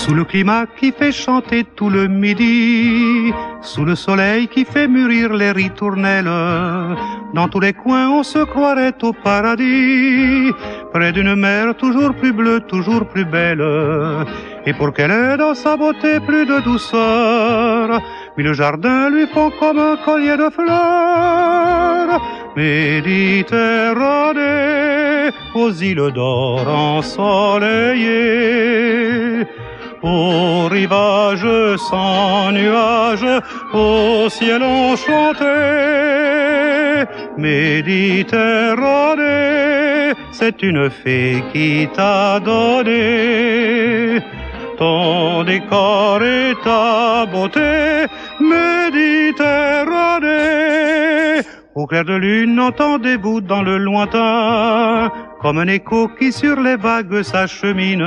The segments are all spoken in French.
Sous le climat qui fait chanter tout le midi, sous le soleil qui fait mûrir les ritournelles, dans tous les coins on se croirait au paradis, près d'une mer toujours plus bleue, toujours plus belle. Et pour qu'elle ait dans sa beauté plus de douceur, mille jardins lui font comme un collier de fleurs. Méditerranée, aux îles d'or ensoleillées, au rivage sans nuages, au ciel enchanté. Méditerranée, c'est une fée qui t'a donné ton décor et ta beauté. Méditerranée, au clair de lune, entendez-vous dans le lointain, comme un écho qui sur les vagues s'achemine,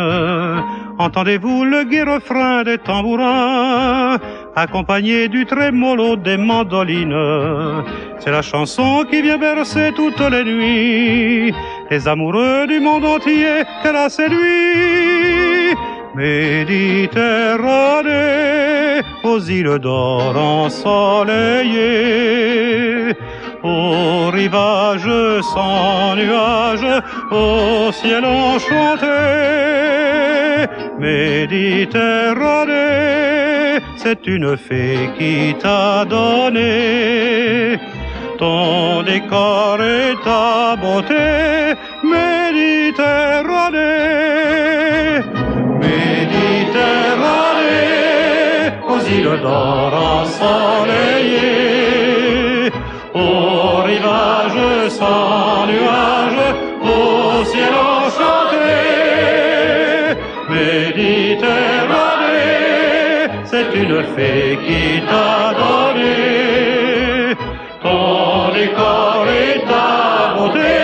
entendez-vous le gai refrain des tambourins, accompagné du trémolo des mandolines. C'est la chanson qui vient bercer toutes les nuits les amoureux du monde entier qu'elle a séduit. Méditerranée, aux îles d'or ensoleillées, au rivage sans nuages, au ciel enchanté. Méditerranée, c'est une fée qui t'a donné ton décor et ta beauté. Méditerranée, Méditerranée, aux îles d'or ensoleillées, au rivage sans nuages, au ciel enchanté. Méditerranée, c'est une fée qui t'a donné ton décor et ta beauté.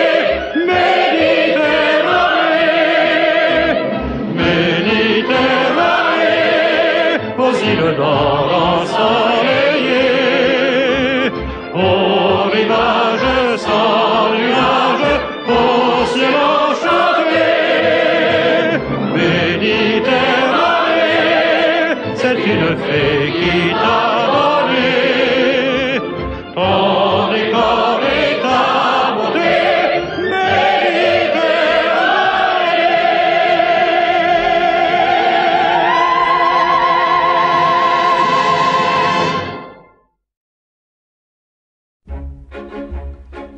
Méditerranée, Méditerranée, aux îles d'or ensoleillées, au rivage sans nuages, au ciel enchanté. Méditerranée, c'est une fée qui t'a donné ton décor et ta beauté.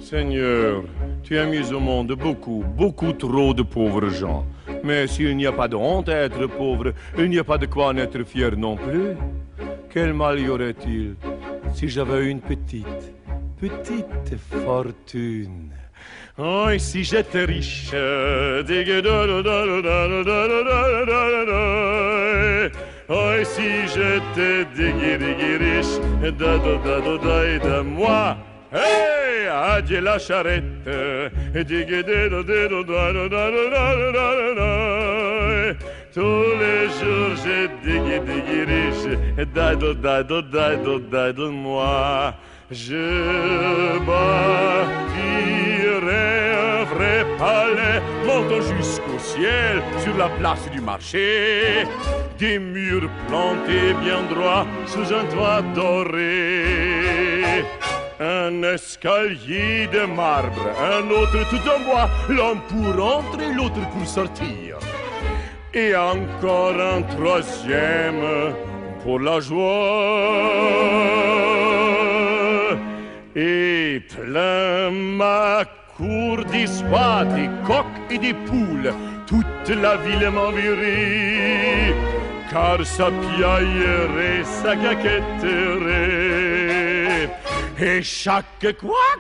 Seigneur, tu as mis au monde beaucoup trop de pauvres gens. Mais s'il n'y a pas de honte à être pauvre, il n'y a pas de quoi en être fier non plus. Quel mal y aurait-il si j'avais une petite fortune? Oh, et si j'étais riche, oh, et si j'étais riche, de moi. Hey, adieu la charrette, tous les jours j'ai riche, de moi. Je bâtirai un vrai palais, montant jusqu'au ciel, sur la place du marché. Des murs plantés bien droits, sous un toit doré. Un escalier de marbre, un autre tout en bois, l'un pour entrer, l'autre pour sortir. Et encore un troisième pour la joie. Et plein ma cour d'histoires, des coqs et des poules, toute la ville m'enverrait, car ça piaillerait, ça caquetterait. Et chaque couac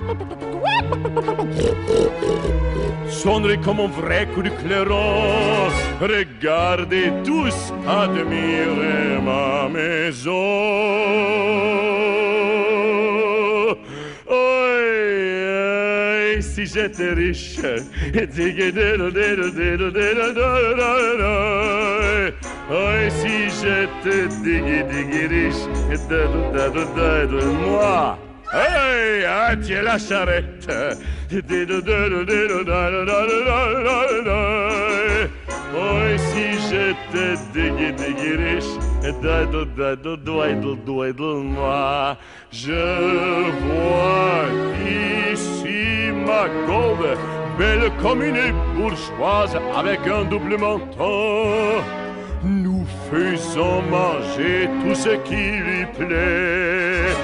sonnerait comme un vrai coup de clairon. Regardez tous, admirez ma maison. Oh, si j'étais riche, oh, si j'étais riche, moi. Hey, adieu la charrette. Oh, si j'ai j'étais diggy riche, moi. Je vois ici ma Gauve, belle comme une bourgeoise avec un double menton. Nous faisons manger tout ce qui lui plaît.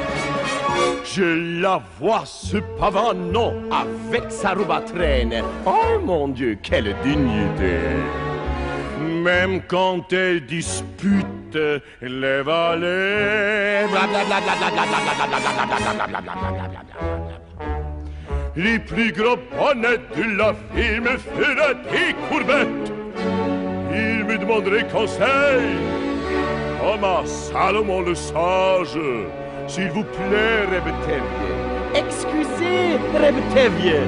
Je la vois se pavanant avec sa robe à traîne. Oh mon Dieu, quelle dignité! Même quand elle dispute les valets, les plus gros bonnets de la ville me feraient des courbettes. Il me demanderait conseil. Oh ma Salomon le sage, s'il vous plaît, Rebetevie. Excusez, Rebetevie.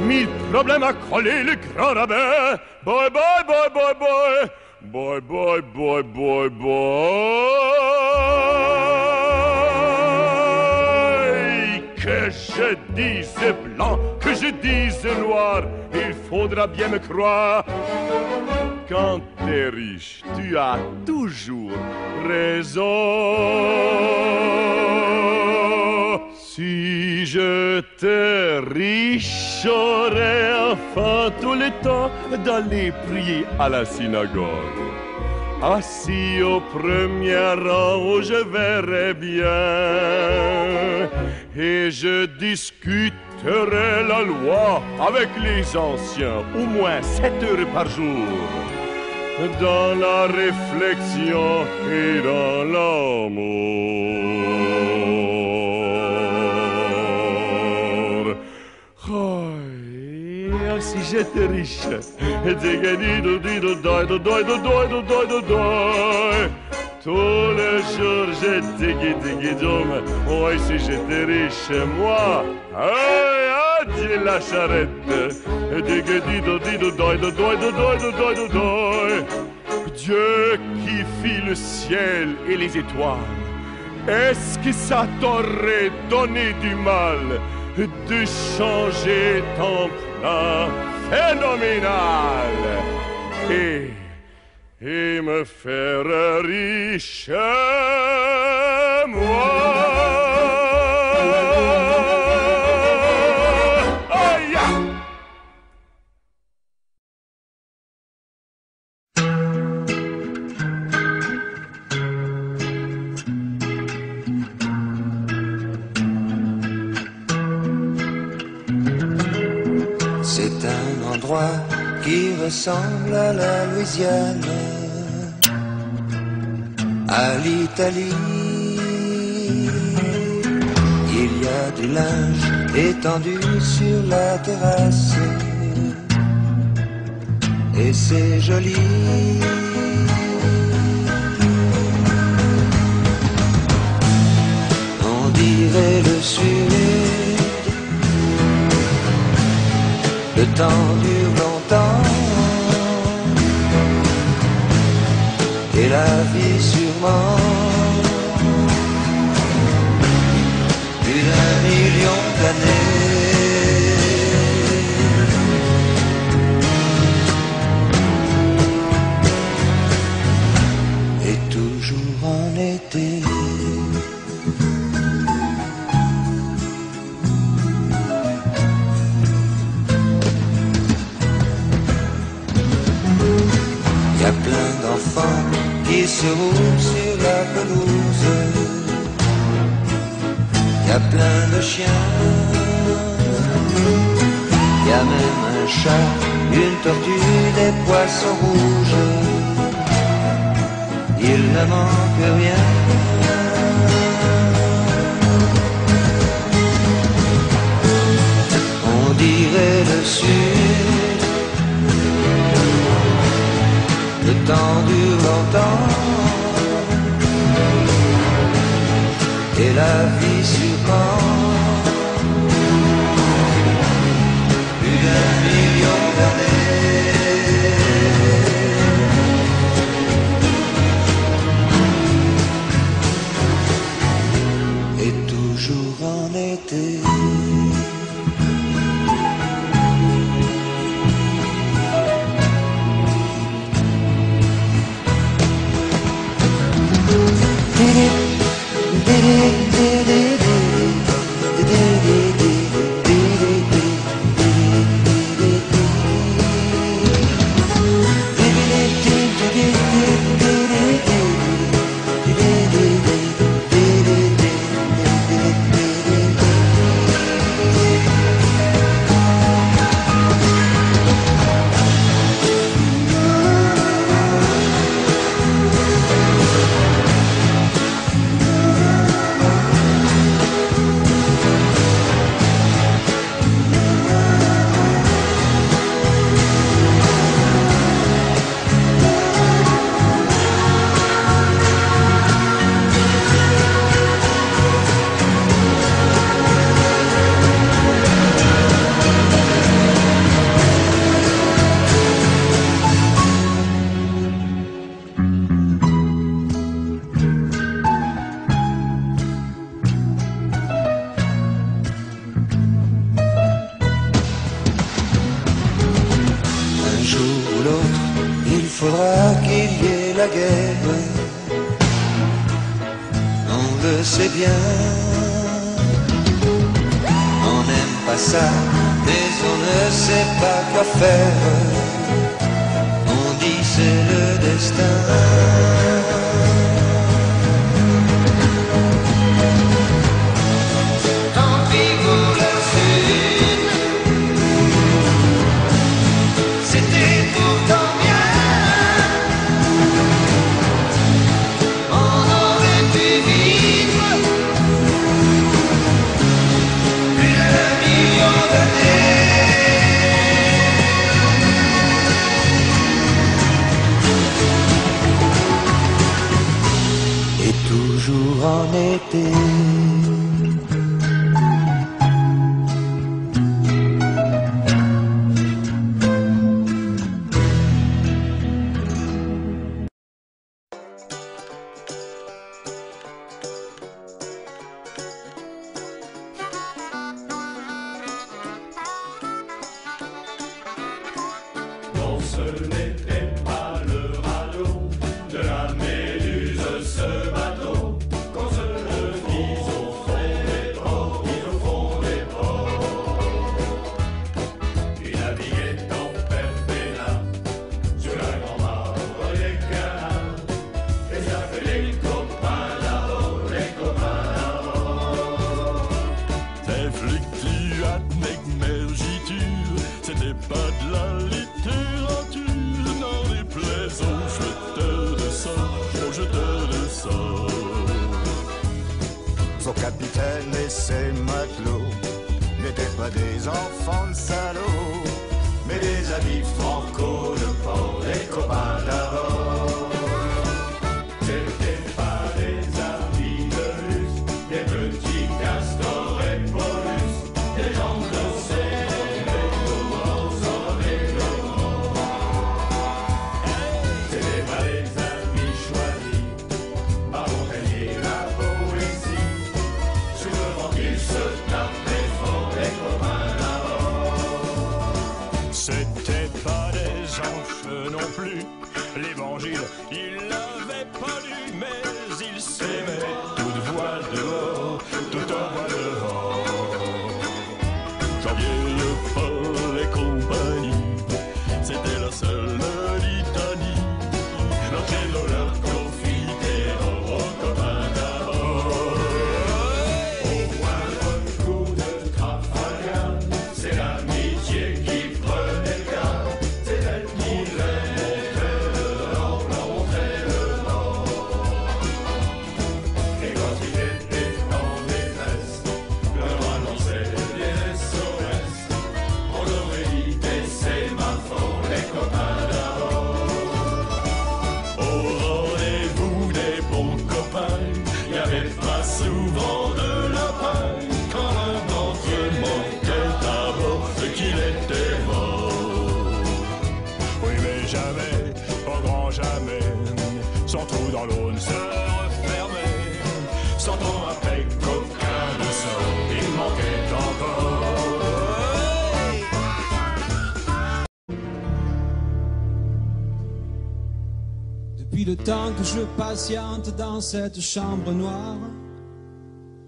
1000 problèmes à coller le grand rabbin. Boy, boy, boy, boy, boy. Boy, boy, boy, boy, boy. Que je dise blanc, que je dise noir, il faudra bien me croire. Quand t'es riche, tu as toujours raison. Si j'étais riche, j'aurais enfin tout le temps d'aller prier à la synagogue. Assis au premier rang où je verrais bien, et je discuterai la loi avec les anciens, au moins 7 heures par jour, dans la réflexion et dans l'amour. Oh, si j'étais riche, tous les jours j'étais guidum. Oh, si j'étais riche, moi, adieu la charrette. Dieu qui fit le ciel et les étoiles, est-ce que ça t'aurait donné du mal de changer ton plan phénoménal et me faire riche, moi? C'est un endroit qui ressemble à la Louisiane, à l'Italie. Il y a du linge étendu sur la terrasse, et c'est joli. On dirait le sud. Le temps dure longtemps, et la vie sûrement. Plus d'1 million d'années. Et toujours en été. Y a plein d'enfants qui se roulent sur la pelouse. Y a plein de chiens. Y a même un chat, une tortue, des poissons rouges. Il ne manque rien. On dirait le sud. Le temps dure longtemps, et la vie sûrement. Plus d'1 million d'années. Et toujours en été. pas qu'il y ait la guerre, on le sait bien. On n'aime pas ça, mais on ne sait pas quoi faire. On dit c'est le destin. Tant pis pour le sud, c'était pourtant bien. On aurait pu vivre plus d'un million d'années. Et toujours en été. Non, ce n'était pas le radeau de la Méduse, ce bateau, qu'on se le dise au fond des ports, mise au fond des ports. Il naviguait en Perpéna, sur la grand-mare des canals, et ça fait les copains d'abord, les copains d'abord. Der fliegt die hat nicht mehr Gitur, c'était pas de la littérature, non les plaies aux jeteurs de sort, aux jeteurs de sort. Son capitaine et ses matelots n'étaient pas des enfants de salauds, mais des amis franco de port, des copains d'abord. C'était pas des amis de luxe, des petits castors et polus, des gens de des corps sans règlement. C'était pas des amis choisis, par Montaigne la poésie, sous le vent qu'ils se tapaient fort, les copains d'abord. C'était pas des anges non plus, l'évangile il l'avait pas lu, mais il s'aimait toute voile dehors, tout en voile dehors. Janvier, Paul et compagnie, c'était la seule litanie, l'enchaîne leur confitaire aux copains d'abord. Au moindre coup de Trafalgar, c'est l'amitié qui prenait le quart. C'est elle qui leur montrait le nord. Et quand il était en détresse, leur annonçait des SOS. On aurait dit des sémaphores, les copains d'abord. Au rendez-vous des bons copains, y avait pas souvent de lapin. Quand un d'entre eux manquait à bord, c'est qu'il était mort. Oui, mais jamais, au grand jamais, son trou dans l'aune se refermait. Sans ton après qu'aucun de sang, il manquait encore. Depuis le temps que je patiente dans cette chambre noire,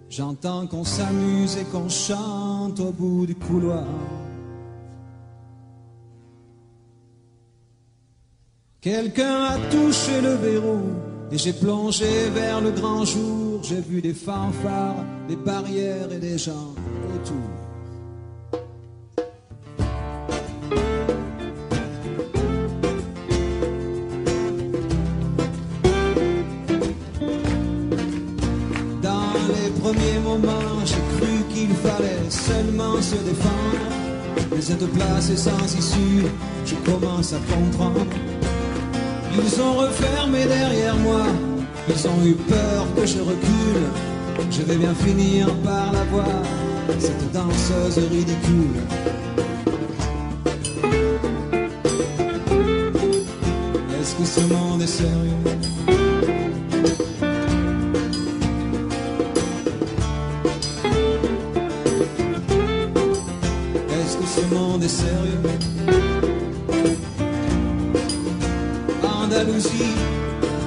j'entends qu'on s'amuse et qu'on chante au bout du couloir. Quelqu'un a touché le verrou et j'ai plongé vers le grand jour. J'ai vu des fanfares, des barrières et des gens autour. Dans les premiers moments, j'ai cru qu'il fallait seulement se défendre. Mais cette place est sans issue, je commence à comprendre. Ils ont refermé derrière moi, ils ont eu peur que je recule. Je vais bien finir par la voir, cette danseuse ridicule. Est-ce que ce monde est sérieux? Est-ce que ce monde est sérieux? d'Andalousie.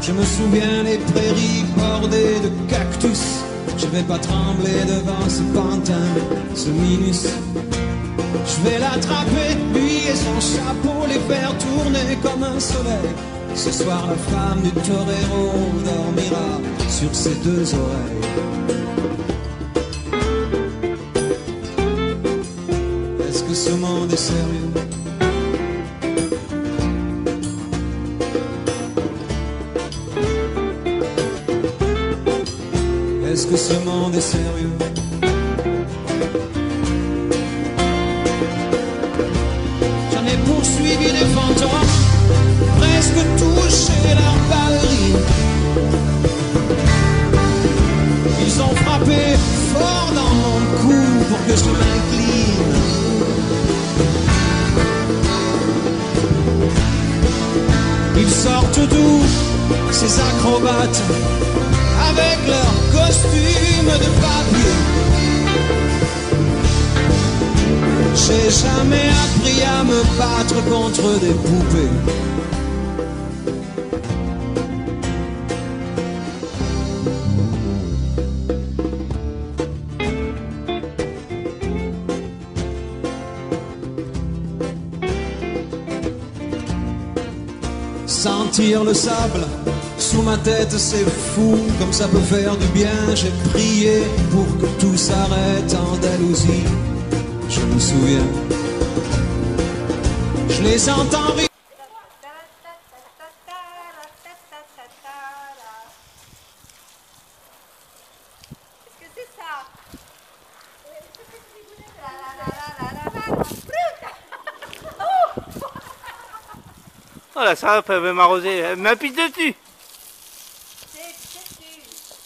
Je me souviens les prairies bordées de cactus. Je vais pas trembler devant ce pantin, ce minus. Je vais l'attraper, lui et son chapeau, les faire tourner comme un soleil. Ce soir la femme du torero dormira sur ses deux oreilles. Est-ce que ce monde est sérieux? Est-ce que ce monde est sérieux? J'en ai poursuivi des fantômes, presque touché leur ballerine. Ils ont frappé fort dans mon cou pour que je m'incline. Ils sortent d'où, ces acrobates, avec leurs costumes de papier? J'ai jamais appris à me battre contre des poupées. Sentir le sable sous ma tête, c'est fou, comme ça peut faire du bien. J'ai prié pour que tout s'arrête en Andalousie. Je me souviens, je les entends rire. Est-ce que c'est ça? Oh la salope, elle veut m'arroser, elle m'appuie dessus.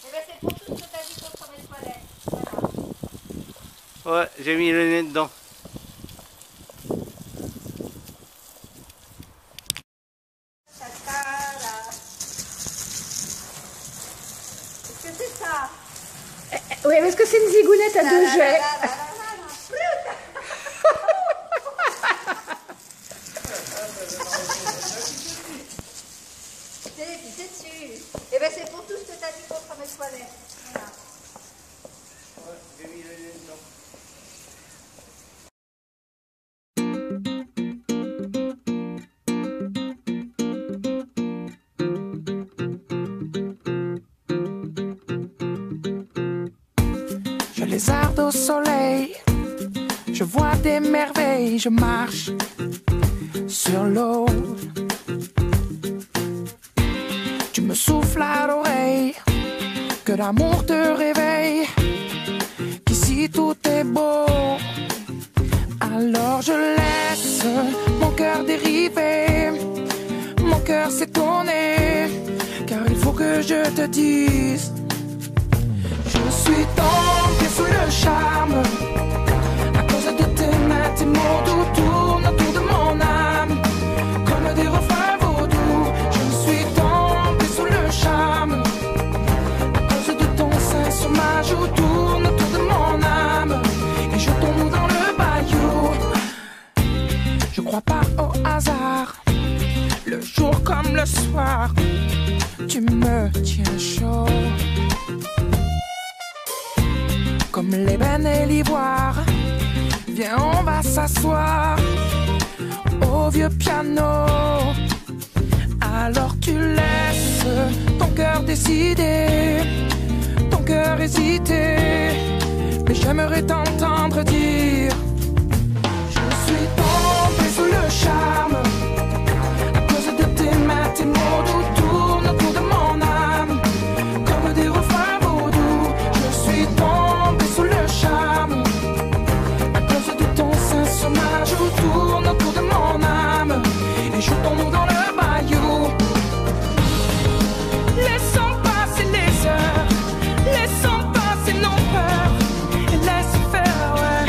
Eh ben c'est pour tout ce que t'as dit contre mes toilettes. Voilà. Ouais, j'ai mis le nez dedans. Est-ce que c'est ça? Oui, parce que c'est une zigounette à deux jets. T'es dessus. Eh ben c'est pour tout ce que t'as dit contre mes toilettes. Voilà. Ouais, j'ai mis le nez dedans. Je lézarde au soleil, je vois des merveilles, je marche sur l'eau. Tu me souffles à l'oreille, que l'amour te réveille, qu'ici tout est beau. Alors je laisse mon cœur dériver, mon cœur s'étonner, car il faut que je te dise. Je suis tombé sous le charme, à cause de tes mains, tes mots doux tournent autour de mon âme, comme des refrains vaudous. Je suis tombé sous le charme, à cause de ton sein sur ma joue, tourne autour de mon âme, et jetons-nous dans le bayou. Je crois pas au hasard, le jour comme le soir, tu me tiens chaud. Comme l'ébène et l'ivoire, viens on va s'asseoir au vieux piano. Alors tu laisses ton cœur décider, ton cœur hésiter, mais j'aimerais t'entendre dire: je suis tombé sous le charme, à cause de tes mains, tes mots doux tournent autour de mon âme, comme des refrains vaudous. Je suis tombé sous le charme, à cause de ton sein sur ma joue, tourne autour de mon âme, et jetons-nous dans le bayou. Laissons passer les heures, laissons passer nos peurs, et laisse faire, ouais,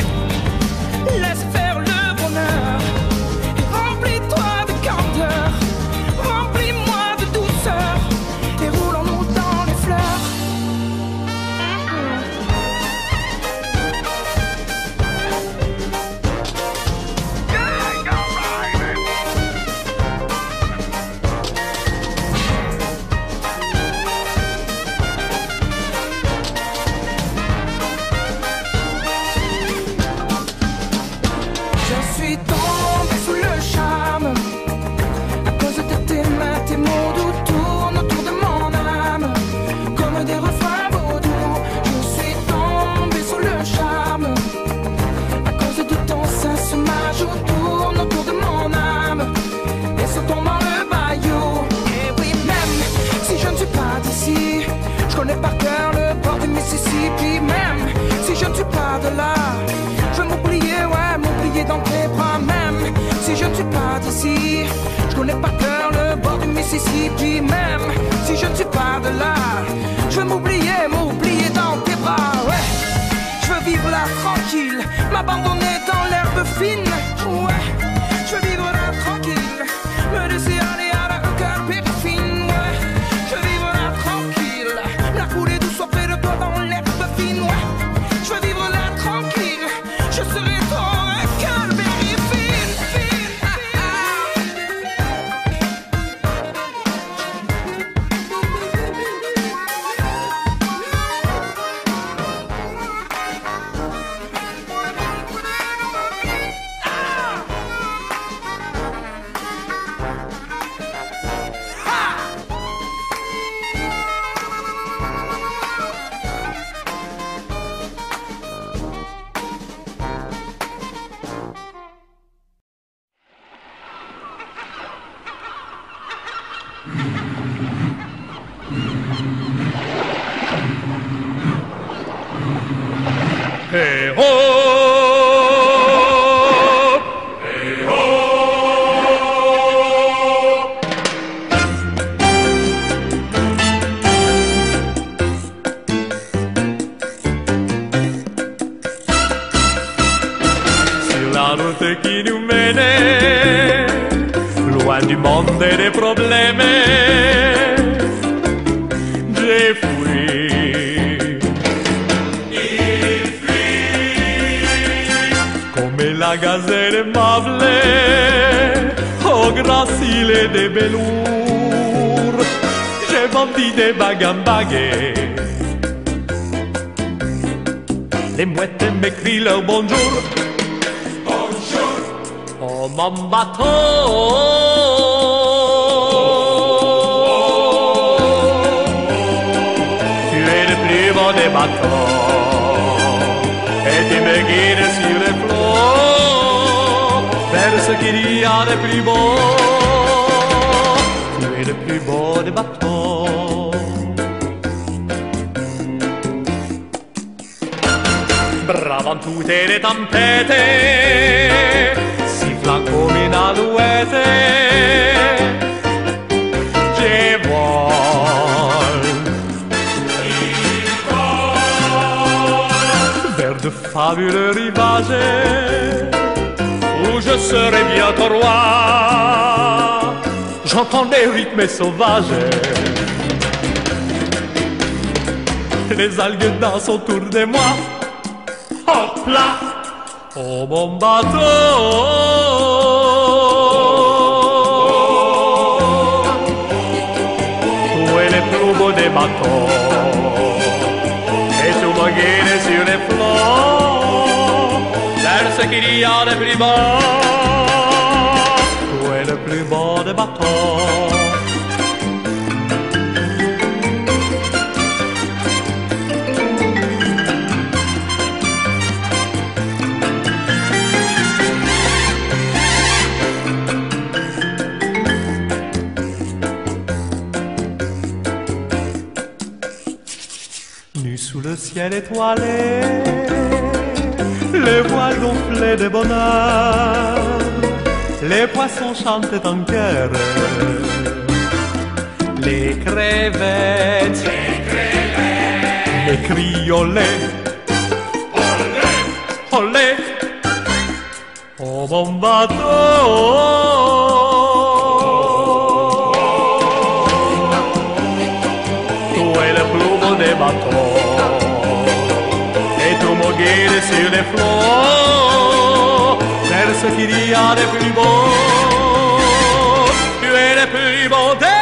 laisse faire le bonheur, et remplis-toi connais par cœur le port du Mississippi. Même si je ne suis pas de là, je veux m'oublier, ouais, m'oublier dans tes bras. Même si je ne suis pas d'ici, je connais par cœur le bord du Mississippi. Même si je ne suis pas de là, je veux m'oublier, m'oublier dans tes bras, ouais. Je veux vivre là tranquille, m'abandonner dans l'herbe fine, ouais. Je veux vivre là tranquille, me laisser aller à la cœur périfine, ouais. Je veux vivre là tranquille, la couler douce près de toi dans l'herbe fine, ouais. Je veux vivre là tranquille, je serai ton cœur périfine, fine, Hey ho! Hey ho! Sur la route qui nous menait, loin du monde et des problèmes, j'ai fui. La gazelle m'appelait au gracile des velours. J'ai vendu des bagues en baguettes. Les mouettes m'écrient leur bonjour. Bonjour. Oh mon bateau. Tu es le plus beau des bateaux. Et tu me guides sur les flots vers ce qu'il y a de plus beau. Tu es le plus beau des bateaux. Bravant toutes les tempêtes, sifflant comme une alouette, je vole vers de fabuleux rivages où je serai bientôt roi. J'entends des rythmes sauvages, les algues dansent autour de moi. Hop là, oh mon bateau. Tu es le plus beau des bateaux et tu me guides sur les flots vers ce qu'il y a de plus beau. Tu es le plus beau des bateaux. Sous le ciel étoilé, les voiles gonflées de bonheur, les poissons chantent en chœur, les crevettes, les cris olé, olé, oh mon bateau. Des bateaux et tu me guides sur les flots vers ce qu'il y a de plus beau. Tu es le plus beau des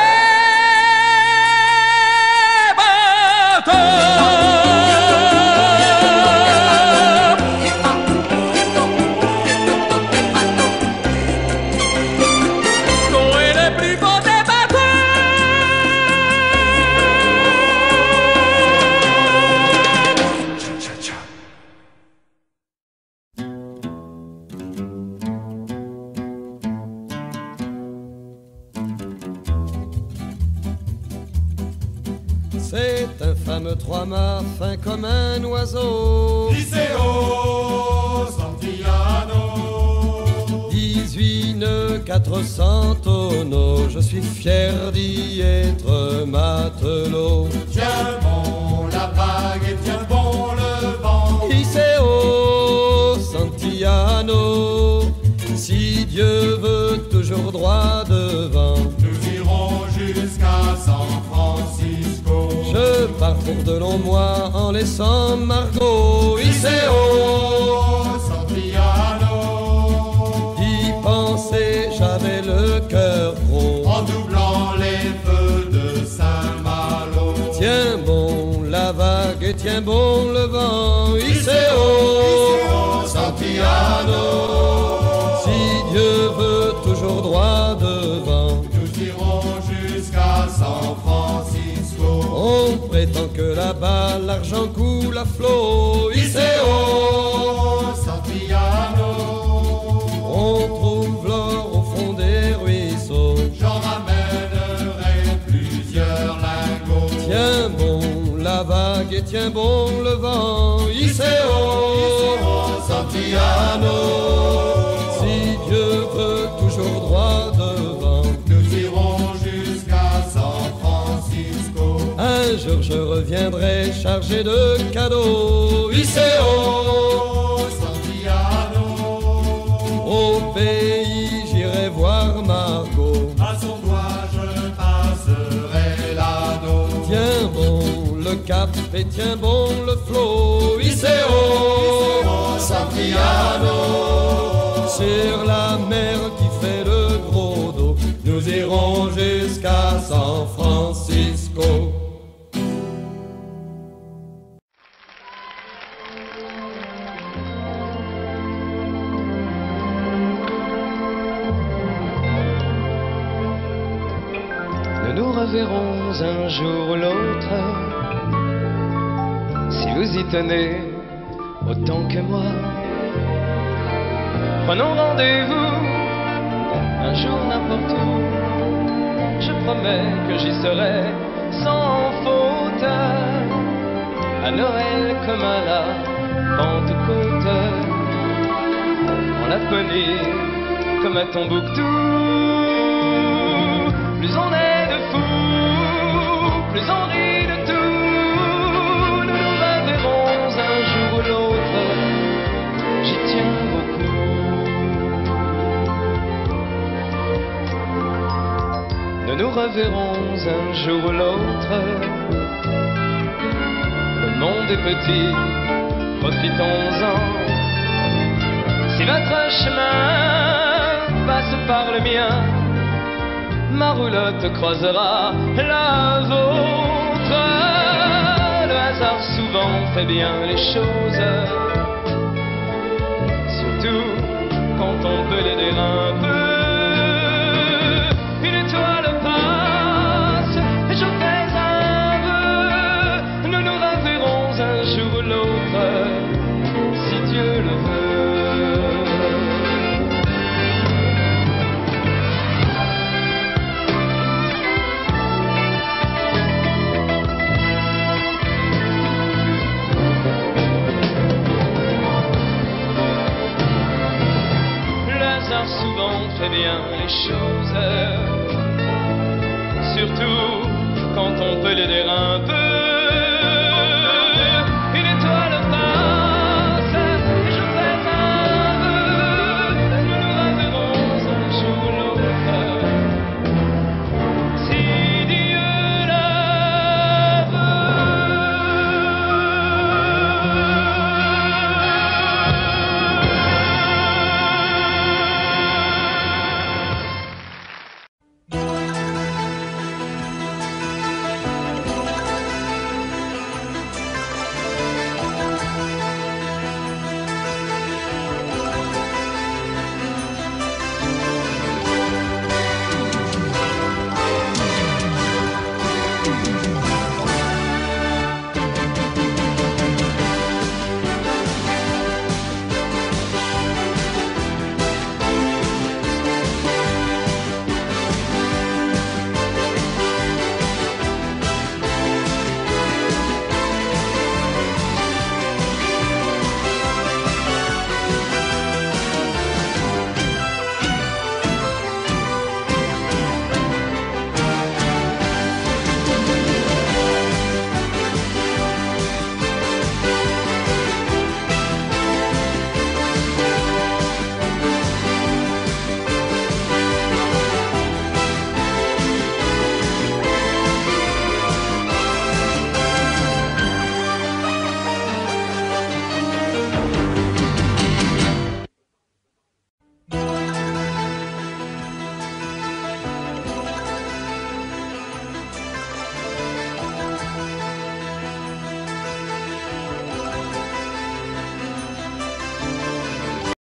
C'est un fameux trois-mâts fin comme un oiseau. Liceo Santillano. 18 nœuds, 400 tonneaux, je suis fier d'y être matelot. Tiens bon la vague et tiens bon le vent. Liceo Santillano. Si Dieu veut toujours droit devant, nous irons jusqu'à San Francisco. Je pars pour de longs mois en laissant Margot. Liceo Santillano. Y penser, j'avais le cœur gros. En doublant les feux de Saint-Malo. Tiens bon la vague et tiens bon le vent. Liceo Santillano. Si Dieu veut toujours droit devant, nous irons jusqu'à San Francisco. On prétend que là-bas l'argent coule à flot. Liceo Santillano. On trouve l'or au fond des ruisseaux. J'en ramènerai plusieurs lingots. Tiens bon la vague et tiens bon le vent. Liceo Santillano. Si Dieu veut toujours droit devant, nous irons jusqu'à San Francisco. Un jour je reviendrai chargé de cadeaux. Liceo Santillano. Au pays j'irai voir Margot. À son doigt je passerai l'anneau. Tiens bon le cap et tiens bon le flot. Liceo Santillano. Sur la mer qui fait le gros dos, nous irons jusqu'à San Francisco. Nous nous reverrons un jour ou l'autre, si vous y tenez autant que moi. Prenons rendez-vous un jour n'importe où. Je promets que j'y serai sans faute. À Noël comme à la Pentecôte, en Laponie comme à Tombouctou. Plus on est de fous, plus on rit de tout. Nous nous reverrons un jour ou l'autre, j'y tiens beaucoup. Nous nous reverrons un jour ou l'autre. Le monde est petit, profitons-en. Si votre chemin passe par le mien, ma roulotte croisera la vôtre. Le hasard souvent fait bien les choses, surtout quand on peut l'aider un peu. Une étoile passe et je fais un vœu. Nous nous reverrons un jour ou l'autre, si Dieu le veut. Souvent fait bien les choses, surtout quand on peut l'aider un peu.